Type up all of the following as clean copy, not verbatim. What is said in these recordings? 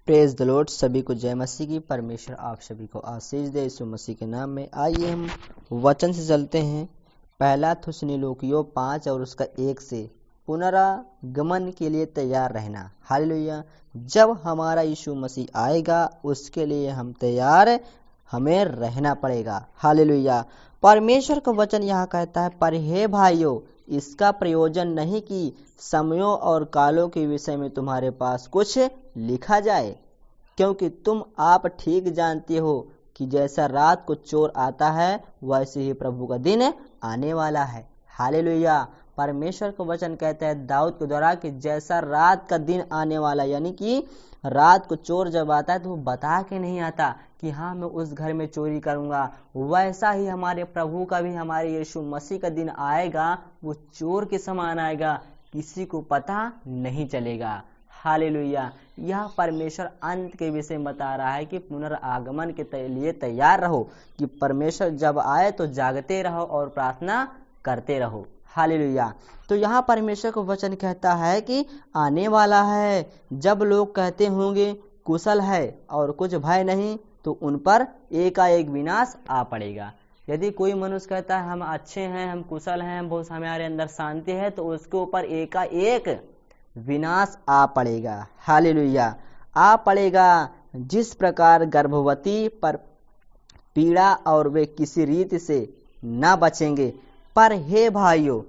Praise the Lord. सभी को जय मसीह की। परमेश्वर आप सभी को आशीष दे यीशु मसीह के नाम में। आइए हम वचन से चलते हैं। पहला थिस्सलुनीकियों 5 और उसका 1 से, पुनरागमन के लिए तैयार रहना। हालेलुया। जब हमारा यीशु मसीह आएगा उसके लिए हम तैयार हमें रहना पड़ेगा। हालेलुया। परमेश्वर का वचन यहाँ कहता है, पर हे भाइयों, इसका प्रयोजन नहीं कि समयों और कालों के विषय में तुम्हारे पास कुछ लिखा जाए, क्योंकि तुम आप ठीक जानते हो कि जैसा रात को चोर आता है वैसे ही प्रभु का दिन आने वाला है। हालेलुया। परमेश्वर का वचन कहता है दाऊद के द्वारा कि जैसा रात का दिन आने वाला, यानी कि रात को चोर जब आता है तो वो बता के नहीं आता कि हाँ मैं उस घर में चोरी करूंगा, वैसा ही हमारे प्रभु का भी, हमारे यीशु मसीह का दिन आएगा, वो चोर के समान आएगा, किसी को पता नहीं चलेगा। हालेलुया। यह परमेश्वर अंत के विषय बता रहा है कि पुनरागमन के लिए तैयार रहो, कि परमेश्वर जब आए तो जागते रहो और प्रार्थना करते रहो। हालेलुया। तो यहाँ परमेश्वर का वचन कहता है कि आने वाला है, जब लोग कहते होंगे कुशल है और कुछ भय नहीं, तो उन पर एकाएक विनाश आ पड़ेगा। यदि कोई मनुष्य कहता है हम अच्छे हैं, हम कुशल हैं, बहुत हमारे अंदर शांति है, तो उसके ऊपर एकाएक विनाश आ पड़ेगा। हालेलुया। आ पड़ेगा। जिस प्रकार गर्भवती पर पीड़ा और वे किसी रीति से न बचेंगे। पर हे भाइयों,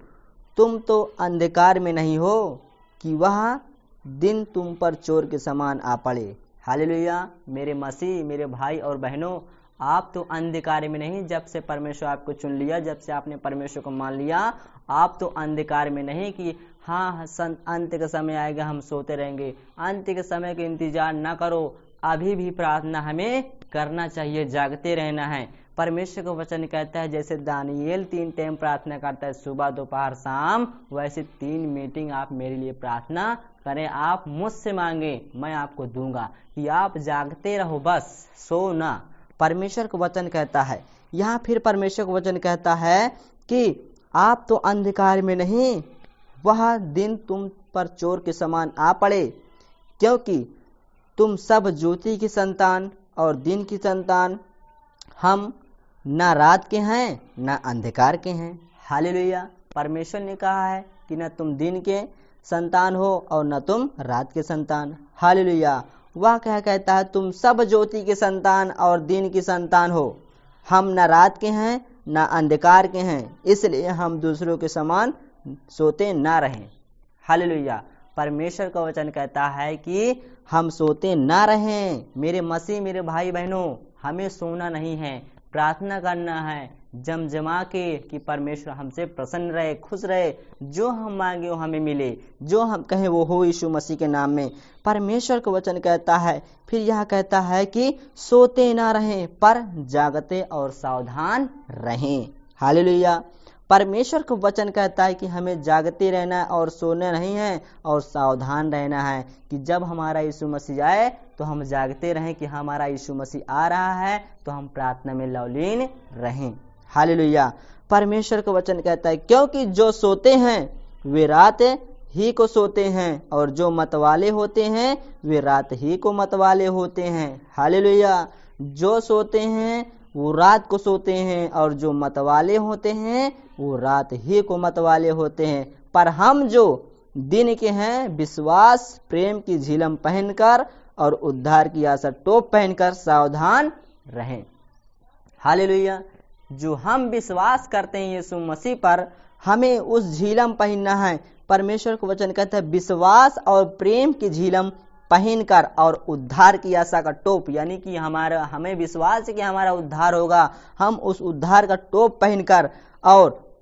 तुम तो अंधकार में नहीं हो कि वह दिन तुम पर चोर के समान आ पड़े। हालेलुया। मेरे मसीह, मेरे भाई और बहनों, आप तो अंधकार में नहीं। जब से परमेश्वर आपको चुन लिया, जब से आपने परमेश्वर को मान लिया, आप तो अंधकार में नहीं कि हाँ अंत का समय आएगा हम सोते रहेंगे। अंत के समय का इंतजार ना करो, अभी भी प्रार्थना हमें करना चाहिए, जागते रहना है। परमेश्वर का वचन कहता है जैसे दानियेल 3 टाइम प्रार्थना करता है, सुबह दोपहर शाम, वैसे 3 मीटिंग आप मेरे लिए प्रार्थना करें। आप मुझसे मांगे, मैं आपको दूंगा। कि आप जागते रहो, बस सो ना। परमेश्वर का वचन कहता है। यहाँ फिर परमेश्वर का वचन कहता है कि आप तो अंधकार में नहीं, वह दिन तुम पर चोर के समान आ पड़े, क्योंकि तुम सब ज्योति की संतान और दिन की संतान। हम न रात के हैं न अंधकार के हैं। हालेलुया। परमेश्वर ने कहा है कि न तुम दिन के संतान हो और न तुम रात के संतान। हालेलुया। वह क्या कहता है, तुम सब ज्योति के संतान और दिन की संतान हो। हम न रात के हैं न अंधकार के हैं, इसलिए हम दूसरों के समान सोते ना रहें। हालेलुया। परमेश्वर का वचन कहता है कि हम सोते ना रहें। मेरे मसीह, मेरे भाई बहनों, हमें सोना नहीं है, प्रार्थना करना है जमा के कि परमेश्वर हमसे प्रसन्न रहे, खुश रहे। जो हम मांगे वो हमें मिले, जो हम कहें वो हो यीशु मसीह के नाम में। परमेश्वर का वचन कहता है, फिर यह कहता है कि सोते ना रहें पर जागते और सावधान रहें। हालेलुया। परमेश्वर का वचन कहता है कि हमें जागते रहना और सोना नहीं है और सावधान रहना है, कि जब हमारा यीशु मसीह आए तो हम जागते रहें कि हमारा यीशु मसीह आ रहा है, तो हम प्रार्थना में लवलीन रहें। हालेलुया। परमेश्वर का वचन कहता है, क्योंकि जो सोते हैं वे रात ही को सोते हैं और जो मतवाले होते हैं वे रात ही को मतवाले होते हैं। हालेलुया। जो सोते हैं वो रात को सोते हैं और जो मतवाले होते हैं वो रात ही को मतवाले होते हैं। पर हम जो दिन के हैं, विश्वास प्रेम की झिलम पहनकर और उद्धार की आशा टोप पहनकर सावधान रहें। हालेलुया। जो हम विश्वास करते हैं यीशु मसीह पर, हमें उस झिलम पहनना है। परमेश्वर का वचन कहता है विश्वास और प्रेम की झिलम पहनकर और उद्धार की आशा का टोप, यानी कि हमें विश्वास है कि हमारा उद्धार होगा। हम उस उद्धार का टोप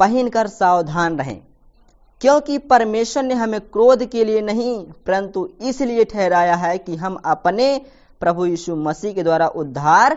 पहनकर सावधान रहें, क्योंकि परमेश्वर ने हमें क्रोध के लिए नहीं परंतु इसलिए ठहराया है कि हम अपने प्रभु यीशु मसीह के द्वारा उद्धार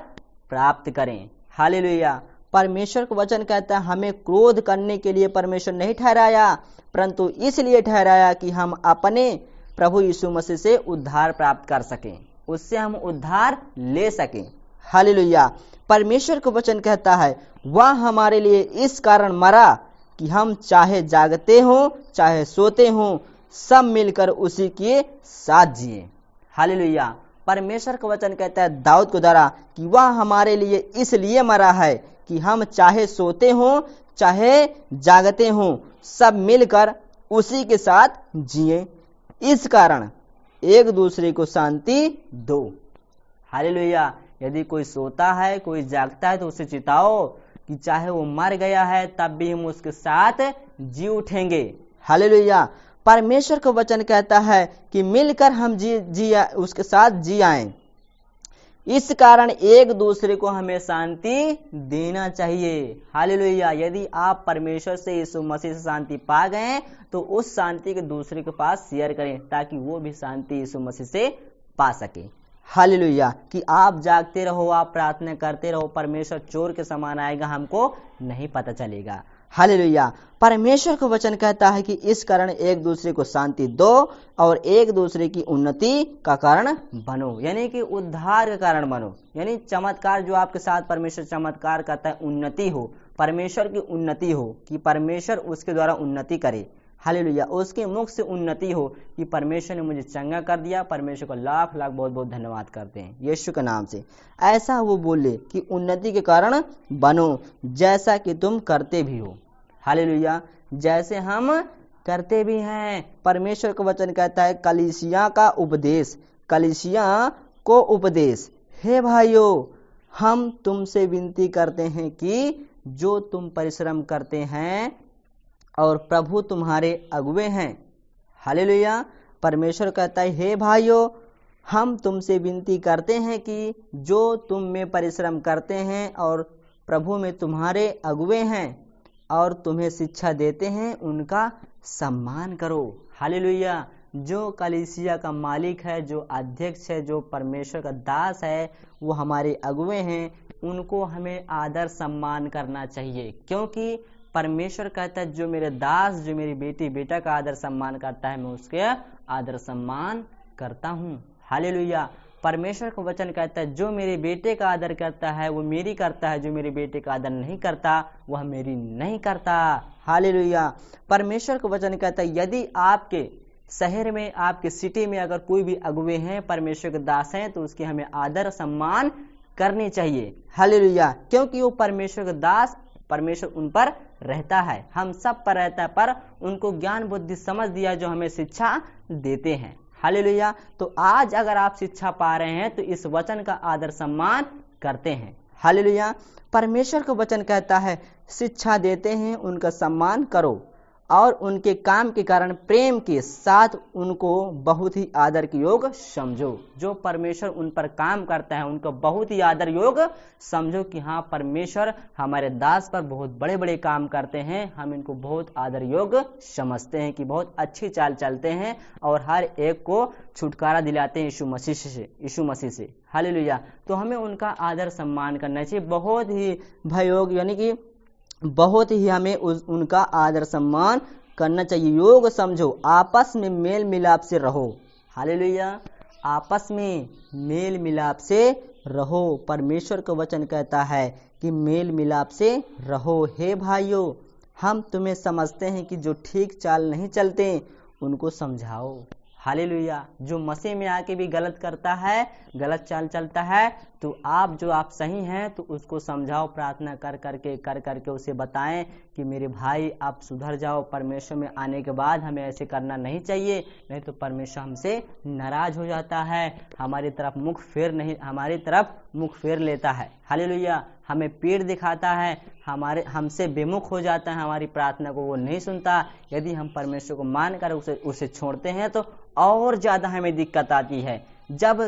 प्राप्त करें। हालेलुया। परमेश्वर का वचन कहता है हमें क्रोध करने के लिए परमेश्वर नहीं ठहराया, परंतु इसलिए ठहराया कि हम अपने प्रभु यीशु मसीह से उद्धार प्राप्त कर सकें, उससे हम उद्धार ले सकें। हालेलुया। परमेश्वर का वचन कहता है वह हमारे लिए इस कारण मरा कि हम चाहे जागते हों चाहे सोते हों, सब मिलकर उसी के साथ जिए। हालेलुया। परमेश्वर का वचन कहता है दाऊद के द्वारा कि वह हमारे लिए इसलिए मरा है कि हम चाहे सोते हों चाहे जागते हों सब मिलकर उसी के साथ जिए। इस कारण एक दूसरे को शांति दो। हालेलुया। यदि कोई सोता है कोई जागता है तो उसे चिताओ कि चाहे वो मर गया है तब भी हम उसके साथ जी उठेंगे। हालेलुया। परमेश्वर का वचन कहता है कि मिलकर हम उसके साथ जी आएं। इस कारण एक दूसरे को हमें शांति देना चाहिए। हालेलुया। यदि आप परमेश्वर से यीशु मसीह से शांति पा गए तो उस शांति के दूसरे के पास शेयर करें ताकि वो भी शांति यीशु मसीह से पा सके। हालेलुया। कि आप जागते रहो आप प्रार्थना करते रहो, परमेश्वर चोर के समान आएगा हमको नहीं पता चलेगा। हालेलुया। परमेश्वर का वचन कहता है कि इस कारण एक दूसरे को शांति दो और एक दूसरे की उन्नति का कारण बनो, यानी कि उद्धार का कारण बनो। यानी चमत्कार जो आपके साथ परमेश्वर चमत्कार करता है उन्नति हो, परमेश्वर की उन्नति हो कि परमेश्वर उसके द्वारा उन्नति करे। हालेलुया। उसके मुख से उन्नति हो कि परमेश्वर ने मुझे चंगा कर दिया। परमेश्वर को लाख लाख बहुत बहुत धन्यवाद करते हैं यीशु के नाम से। ऐसा वो बोले कि उन्नति के कारण बनो जैसा कि तुम करते भी हो। हालेलुया। जैसे हम करते भी हैं। परमेश्वर का वचन कहता है कलीसिया का उपदेश, कलीसिया को उपदेश। हे भाइयों हम तुमसे विनती करते हैं कि जो तुम परिश्रम करते हैं और प्रभु तुम्हारे अगुवे हैं। हालेलुया। परमेश्वर कहता है हे भाइयों हम तुमसे विनती करते हैं कि जो तुम में परिश्रम करते हैं और प्रभु में तुम्हारे अगुवे हैं और तुम्हें शिक्षा देते हैं उनका सम्मान करो। हालेलुया। जो कलीसिया का मालिक है, जो अध्यक्ष है, जो परमेश्वर का दास है, वो हमारे अगुवे हैं, उनको हमें आदर सम्मान करना चाहिए। क्योंकि परमेश्वर कहता है जो मेरे दास जो मेरी बेटी बेटा का आदर सम्मान करता है मैं उसके आदर सम्मान करता हूँ। हालेलुया। परमेश्वर का वचन कहता है जो मेरे बेटे का आदर करता है वो मेरी करता है, जो मेरे बेटे का आदर नहीं करता वह मेरी नहीं करता। हालेलुया। परमेश्वर का वचन कहता है यदि आपके शहर में आपके सिटी में अगर कोई भी अगुवे हैं परमेश्वर के दास हैं तो उसकी हमें आदर सम्मान करनी चाहिए। हालेलुया। क्योंकि वो परमेश्वर के दास, परमेश्वर उन पर रहता है, हम सब पर रहता है, पर उनको ज्ञान बुद्धि समझ दिया जो हमें शिक्षा देते हैं। हालेलुया। तो आज अगर आप शिक्षा पा रहे हैं तो इस वचन का आदर सम्मान करते हैं। हालेलुया। परमेश्वर का वचन कहता है शिक्षा देते हैं उनका सम्मान करो और उनके काम के कारण प्रेम के साथ उनको बहुत ही आदर के योग समझो। जो परमेश्वर उन पर काम करता है उनको बहुत ही आदर योग समझो कि हाँ परमेश्वर हमारे दास पर बहुत बड़े बड़े काम करते हैं, हम इनको बहुत आदर योग समझते हैं कि बहुत अच्छी चाल चलते हैं और हर एक को छुटकारा दिलाते हैं यीशु मसीह से। हालेलुया। तो हमें उनका आदर सम्मान करना चाहिए, बहुत ही भयोग यानी कि बहुत ही हमें उनका आदर सम्मान करना चाहिए। योग समझो, आपस में मेल मिलाप से रहो। हालेलुया। आपस में मेल मिलाप से रहो। परमेश्वर का वचन कहता है कि मेल मिलाप से रहो। हे भाइयों हम तुम्हें समझते हैं कि जो ठीक चाल नहीं चलते उनको समझाओ। हालेलुया। जो मसीह में आके भी गलत करता है, गलत चाल चलता है, तो आप सही हैं तो उसको समझाओ, प्रार्थना कर करके उसे बताएं कि मेरे भाई आप सुधर जाओ, परमेश्वर में आने के बाद हमें ऐसे करना नहीं चाहिए, नहीं तो परमेश्वर हमसे नाराज हो जाता है, हमारी तरफ मुख फेर लेता है। हालेलुया। हमें पीठ दिखाता है, हमसे बेमुख हो जाता है, हमारी प्रार्थना को वो नहीं सुनता। यदि हम परमेश्वर को मानकर उसे छोड़ते हैं तो और ज्यादा हमें दिक्कत आती है। जब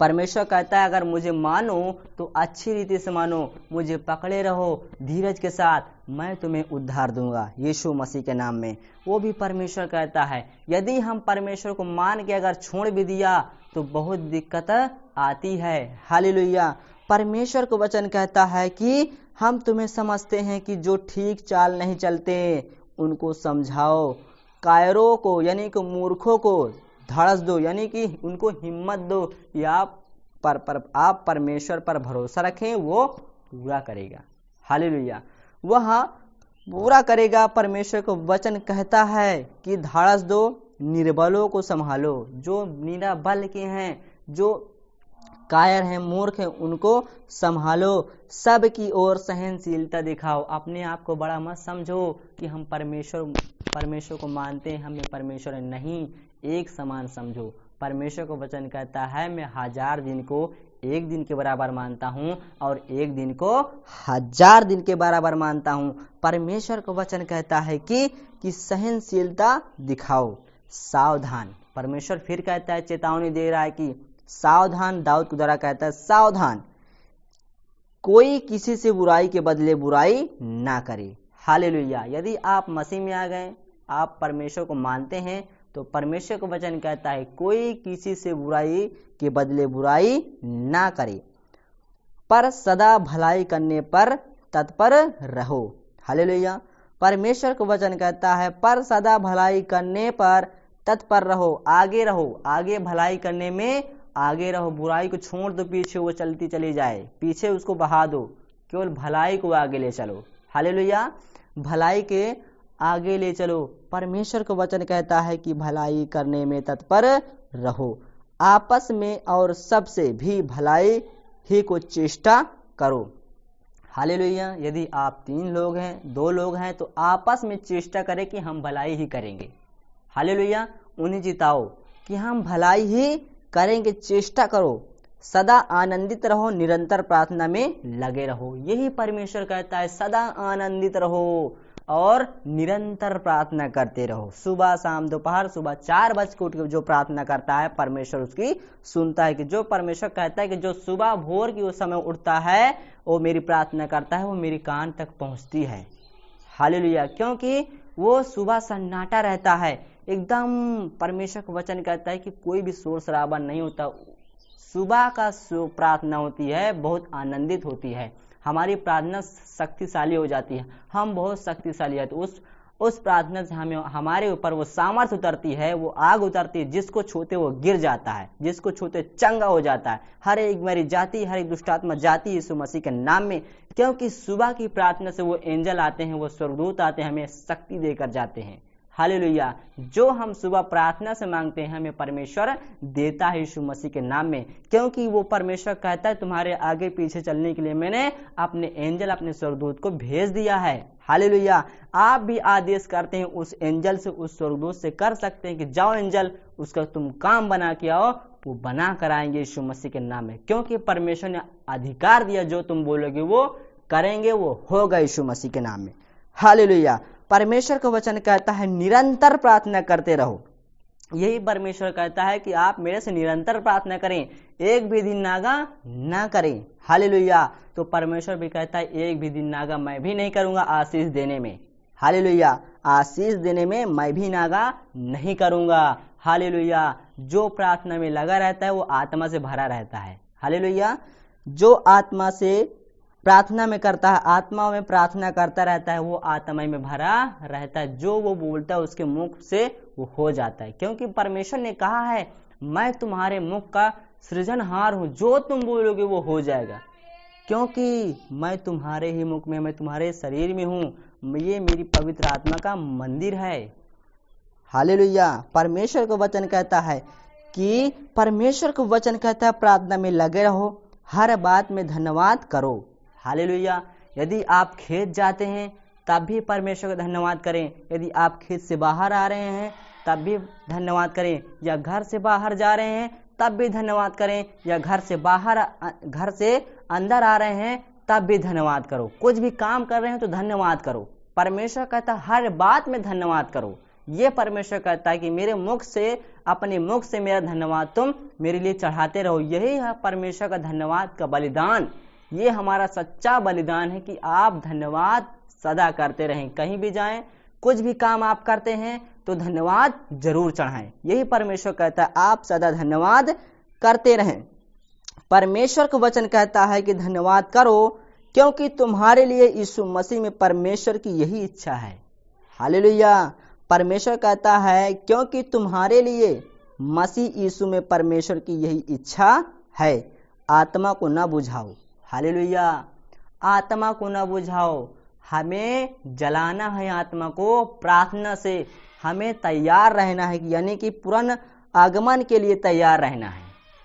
परमेश्वर कहता है अगर मुझे मानो तो अच्छी रीति से मानो, मुझे पकड़े रहो धीरज के साथ, मैं तुम्हें उद्धार दूंगा यीशु मसीह के नाम में। वो भी परमेश्वर कहता है। यदि हम परमेश्वर को मान के अगर छोड़ भी दिया तो बहुत दिक्कत आती है। हालेलुया। परमेश्वर को वचन कहता है कि हम तुम्हें समझते हैं कि जो ठीक चाल नहीं चलते उनको समझाओ, कायरों को यानी कि मूर्खों को धड़स दो, यानी कि उनको हिम्मत दो कि आप परमेश्वर पर भरोसा रखें, वो पूरा करेगा। हालेलुया। वह पूरा करेगा। परमेश्वर को वचन कहता है कि धड़स दो, निर्बलों को संभालो। जो निराबल के हैं, जो कायर हैं, मूर्ख हैं, उनको संभालो, सब की ओर सहनशीलता दिखाओ। अपने आप को बड़ा मत समझो कि हम परमेश्वर को मानते हैं, हमें परमेश्वर नहीं, एक समान समझो। परमेश्वर को वचन कहता है मैं 1000 दिन को एक दिन के बराबर मानता हूँ और एक दिन को 1000 दिन के बराबर मानता हूँ। परमेश्वर को वचन कहता है कि सहनशीलता दिखाओ, सावधान। परमेश्वर फिर कहता है, चेतावनी दे रहा है कि सावधान, दाऊद के द्वारा कहता है सावधान, कोई किसी से बुराई के बदले बुराई ना करे। हालेलुया। यदि आप मसीह में आ गए, आप परमेश्वर को मानते हैं, तो परमेश्वर को वचन कहता है कोई किसी से बुराई के बदले बुराई ना करे, पर सदा भलाई करने पर तत्पर रहो। हालेलुया। परमेश्वर को वचन कहता है पर सदा भलाई करने पर तत्पर रहो, आगे रहो, आगे भलाई करने में आगे रहो। बुराई को छोड़ दो, पीछे वो चलती चली जाए, पीछे उसको बहा दो, केवल भलाई को आगे ले चलो। हालेलुया। भलाई के आगे ले चलो। परमेश्वर को वचन कहता है कि भलाई करने में तत्पर रहो, आपस में और सबसे भी भलाई ही को चेष्टा करो। हालेलुया। यदि आप 3 लोग हैं, 2 लोग हैं, तो आपस में चेष्टा करें कि हम भलाई ही करेंगे। हालेलुया। उन्हें जिताओ कि हम भलाई ही करेंगे, चेष्टा करो, सदा आनंदित रहो, निरंतर प्रार्थना में लगे रहो। यही परमेश्वर कहता है, सदा आनंदित रहो और निरंतर प्रार्थना करते रहो। सुबह शाम दोपहर, सुबह 4 बज के उठ के जो प्रार्थना करता है परमेश्वर उसकी सुनता है। कि जो परमेश्वर कहता है कि जो सुबह भोर की उस समय उठता है वो मेरी प्रार्थना करता है, वो मेरी कान तक पहुंचती है। हालेलुया। क्योंकि वो सुबह सन्नाटा रहता है एकदम। परमेश्वर का वचन कहता है कि कोई भी शोर शराबा नहीं होता। सुबह का प्रार्थना होती है बहुत आनंदित होती है, हमारी प्रार्थना शक्तिशाली हो जाती है, हम बहुत शक्तिशाली है। तो उस प्रार्थना से हमारे ऊपर वो सामर्थ्य उतरती है, वो आग उतरती है, जिसको छूते वो गिर जाता है, जिसको छूते चंगा हो जाता है। हर एक मेरी जाति, हर एक दुष्टात्मा जाती है यीशु मसीह के नाम में। क्योंकि सुबह की प्रार्थना से वो एंजल आते हैं, वो स्वर्गदूत आते हैं, हमें शक्ति देकर जाते हैं। हालेलुया। जो हम सुबह प्रार्थना से मांगते हैं हमें परमेश्वर देता है यीशु मसीह के नाम में। क्योंकि वो परमेश्वर कहता है तुम्हारे आगे पीछे चलने के लिए मैंने अपने एंजल, अपने स्वर्गदूत को भेज दिया है। हालेलुया। आप भी आदेश करते हैं उस एंजल से, उस स्वर्गदूत से कर सकते हैं कि जाओ एंजल, उसका तुम काम बना के आओ, वो बना कर आएंगे यीशु मसीह के नाम में। क्योंकि परमेश्वर ने अधिकार दिया, जो तुम बोलोगे वो करेंगे, वो होगा यीशु मसीह के नाम में। हालेलुया। परमेश्वर का वचन कहता है निरंतर प्रार्थना करते रहो। यही परमेश्वर कहता है कि आप मेरे से निरंतर प्रार्थना करें, एक भी दिन नागा ना करें। हालेलुया। तो परमेश्वर भी कहता है एक भी दिन नागा मैं भी नहीं करूंगा आशीष देने में। हालेलुया। आशीष देने में मैं भी नागा नहीं करूंगा। हालेलुया। जो प्रार्थना में लगा रहता है वो आत्मा से भरा रहता है। हालेलुया। जो आत्मा से प्रार्थना में करता है, आत्मा में प्रार्थना करता रहता है, वो आत्मा में भरा रहता है। जो वो बोलता है उसके मुख से वो हो जाता है। क्योंकि परमेश्वर ने कहा है मैं तुम्हारे मुख का सृजनहार हूँ, जो तुम बोलोगे वो हो जाएगा। क्योंकि मैं तुम्हारे ही मुख में, मैं तुम्हारे शरीर में हूँ, ये मेरी पवित्र आत्मा का मंदिर है। हालेलुया। परमेश्वर का वचन कहता है कि परमेश्वर का वचन कहता है प्रार्थना में लगे रहो, हर बात में धन्यवाद करो। हालेलुया। यदि आप खेत जाते हैं तब भी परमेश्वर का धन्यवाद करें, यदि आप खेत से बाहर आ रहे हैं तब भी धन्यवाद करें, या घर से बाहर जा रहे हैं तब भी धन्यवाद करें, या घर से अंदर आ रहे हैं तब भी धन्यवाद करो। कुछ भी काम कर रहे हैं तो धन्यवाद करो। परमेश्वर कहता है हर बात में धन्यवाद करो। ये परमेश्वर कहता है कि मेरे मुख से, अपने मुख से मेरा धन्यवाद तुम मेरे लिए चढ़ाते रहो। यही है परमेश्वर का धन्यवाद का बलिदान। ये हमारा सच्चा बलिदान है कि आप धन्यवाद सदा करते रहें। कहीं भी जाएं, कुछ भी काम आप करते हैं तो धन्यवाद जरूर चढ़ाएं। यही परमेश्वर कहता है आप सदा धन्यवाद करते रहें। परमेश्वर का वचन कहता है कि धन्यवाद करो क्योंकि तुम्हारे लिए यीशु मसीह में परमेश्वर की यही इच्छा है। हालेलुया। परमेश्वर कहता है क्योंकि तुम्हारे लिए मसीह यीशु में परमेश्वर की यही इच्छा है, आत्मा को न बुझाओ। हालेलुया। आत्मा को न बुझाओ, हमें जलाना है आत्मा को प्रार्थना से, हमें तैयार रहना है, यानी कि पुनः आगमन के लिए तैयार रहना है।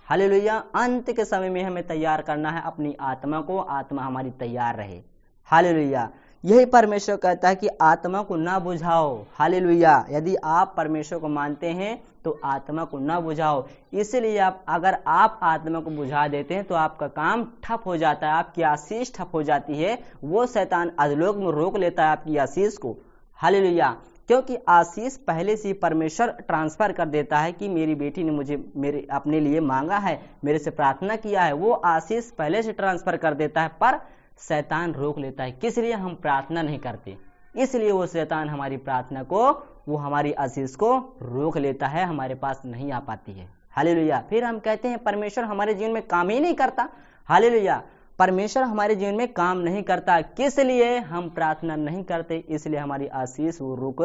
हालेलुया। अंत के समय में हमें तैयार करना है अपनी आत्मा को, आत्मा हमारी तैयार रहे। हालेलुया। यही परमेश्वर कहता है कि आत्मा को ना बुझाओ। हालेलुया। यदि आप परमेश्वर को मानते हैं तो आत्मा को ना बुझाओ। इसलिए अगर आप आत्मा को बुझा देते हैं तो आपका काम ठप हो जाता है, आपकी आशीष ठप हो जाती है। वो शैतान अधोलोक में रोक लेता है आपकी आशीष को। हालेलुया। क्योंकि आशीष पहले से परमेश्वर ट्रांसफर कर देता है कि मेरी बेटी ने मुझे मेरे अपने लिए मांगा है, मेरे से प्रार्थना किया है, वो आशीष पहले से ट्रांसफर कर देता है। पर शैतान रोक लेता है। किस लिए? हम प्रार्थना नहीं करते, इसलिए वो शैतान हमारी प्रार्थना को, वो हमारी आशीष को रोक लेता है, हमारे पास नहीं आ पाती है। हालेलुया। फिर हम कहते हैं परमेश्वर हमारे जीवन में काम ही नहीं करता। हालेलुया। परमेश्वर हमारे जीवन में काम नहीं करता, किस लिए? हम प्रार्थना नहीं करते, इसलिए हमारी आशीष वो रुक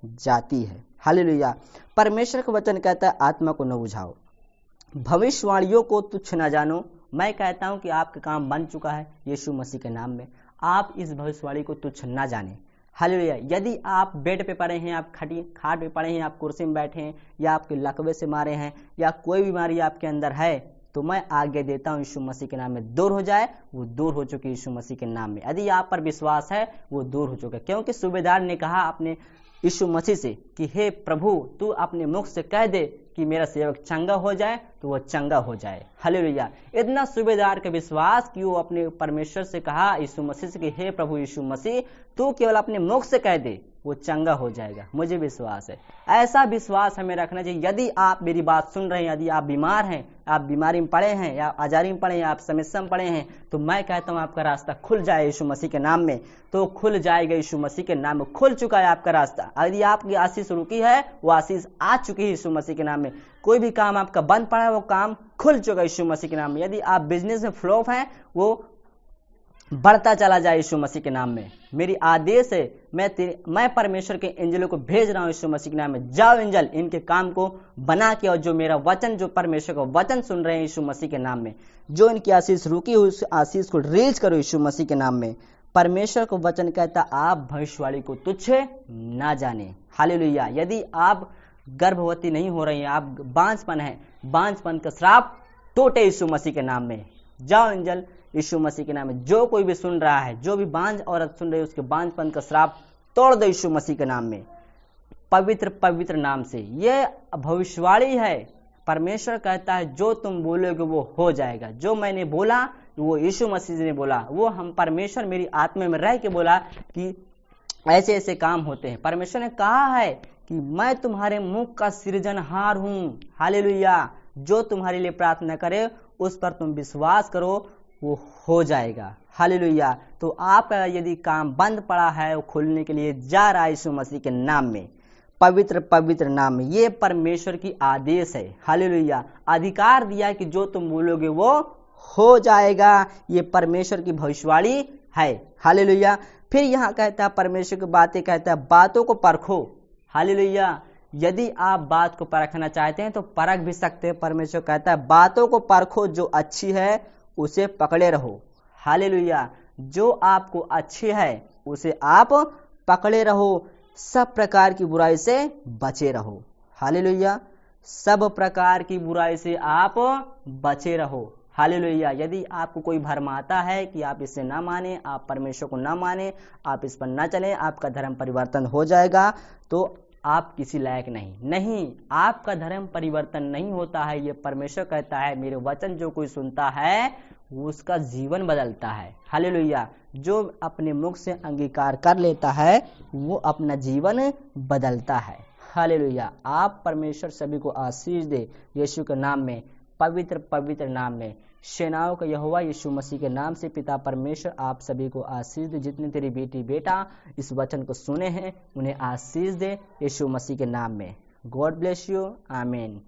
जाती है। हालेलुया। परमेश्वर का वचन कहता है आत्मा को न बुझाओ, भविष्यवाणियों को तुच्छ न जानो। मैं कहता हूं कि आपका काम बन चुका है यीशु मसीह के नाम में। आप इस भविष्यवाणी को तुच्छ न जाने। हालेलुया। यदि आप बेड पे पड़े हैं, आप खाट पे पड़े हैं, आप कुर्सी में बैठे हैं, या आपके लकवे से मारे हैं, या कोई बीमारी आपके अंदर है, तो मैं आज्ञा देता हूं यीशु मसीह के नाम में दूर हो जाए। वो दूर हो चुकी यीशु मसीह के नाम में। यदि आप पर विश्वास है वो दूर हो चुका, क्योंकि सूबेदार ने कहा अपने यीशु मसीह से कि हे प्रभु, तू अपने मुख से कह दे कि मेरा सेवक चंगा हो जाए, तो वो चंगा हो जाए। हालेलुया। इतना सूबेदार का विश्वास कि वो अपने परमेश्वर से कहा यीशु मसीह से कि हे प्रभु यीशु मसीह, तू केवल अपने मुख से कह दे, वो चंगा हो जाएगा। मुझे विश्वास है, ऐसा विश्वास हमें रखना चाहिए। यदि आप मेरी बात सुन रहे हैं, यदि आप बीमार हैं, आप बीमारी में पड़े हैं, या आजारी में पड़े हैं, आप समस्या में पड़े हैं, तो मैं कहता हूं आपका रास्ता खुल जाए यीशु मसीह के नाम में। तो खुल जाएगा यीशु मसीह के नाम में। खुल चुका है आपका रास्ता। यदि आपकी आशीष रुकी है, वो आशीष आ चुकी है यीशु मसीह के नाम में। कोई भी काम आपका बंद पड़ा है, वो काम खुल चुका है यीशु मसीह के नाम में। यदि आप बिजनेस में फ्लॉप हैं, वो बढ़ता चला जाए यीशु मसीह के नाम में। मेरी आदेश है, मैं परमेश्वर के एंजलों को भेज रहा हूं यीशु मसीह के नाम में। जाओ एंजल, इनके काम को बना के, और जो मेरा वचन, जो परमेश्वर का वचन सुन रहे हैं यीशु मसीह के नाम में, जो इनकी आशीष रुकी हुई, उस आशीष को रिलीज करो यीशु मसीह के नाम में। परमेश्वर को वचन कहता आप भविष्यवाणी को तुच्छ ना जाने। हालेलुया। यदि आप गर्भवती नहीं हो रही हैं, आप बांझपन है, बांझपन का श्राप टूटे यीशु मसीह के नाम में। जाओ एंजल, यीशु मसीह के नाम में। जो कोई भी सुन रहा है, जो भी बांझ औरत सुन रही है, उसके बांझपन का श्राप तोड़ दो यीशु मसीह के नाम में, पवित्र पवित्र नाम से। ये भविष्यवाणी है। परमेश्वर कहता है जो तुम बोलोगे वो हो जाएगा। जो मैंने बोला, वो यीशु मसीह ने बोला, वो हम परमेश्वर मेरी आत्मा में रह के बोला कि ऐसे ऐसे काम होते हैं। परमेश्वर ने कहा है कि मैं तुम्हारे मुख का सृजनहार हूं। हालेलुया। जो तुम्हारे लिए प्रार्थना करे, उस पर तुम विश्वास करो, वो हो जाएगा। हालेलुया। तो आपका यदि काम बंद पड़ा है, वो खोलने के लिए जा रहा है यीशु मसीह के नाम में, पवित्र पवित्र नाम में। ये परमेश्वर की आदेश है। हालेलुया। अधिकार दिया कि जो तुम बोलोगे वो हो जाएगा। ये परमेश्वर की भविष्यवाणी है। हालेलुया। फिर यहाँ कहता है परमेश्वर की बातें, कहता है बातों को परखो। हालेलुया। यदि आप बात को परखना चाहते हैं तो परख भी सकते हैं। परमेश्वर कहता है बातों को परखो, जो अच्छी है उसे पकड़े रहो। हालेलुया। जो आपको अच्छी है उसे आप पकड़े रहो, सब प्रकार की बुराई से बचे रहो। हालेलुया। सब प्रकार की बुराई से आप बचे रहो। हालेलुया। यदि आपको कोई भरमाता है कि आप इसे ना माने, आप परमेश्वर को ना माने, आप इस पर ना चलें, आपका धर्म परिवर्तन हो जाएगा, तो आप किसी लायक नहीं। आपका धर्म परिवर्तन नहीं होता है। ये परमेश्वर कहता है मेरे वचन जो कोई सुनता है वो उसका जीवन बदलता है। हालेलुया। जो अपने मुख से अंगीकार कर लेता है वो अपना जीवन बदलता है। हालेलुया। आप परमेश्वर सभी को आशीष दे यीशु के नाम में, पवित्र पवित्र नाम में। सेनाओं का यहोवा यीशु मसीह के नाम से पिता परमेश्वर आप सभी को आशीष दे। जितने तेरी बेटी बेटा इस वचन को सुने हैं उन्हें आशीष दे यीशु मसीह के नाम में। God bless you. आमीन।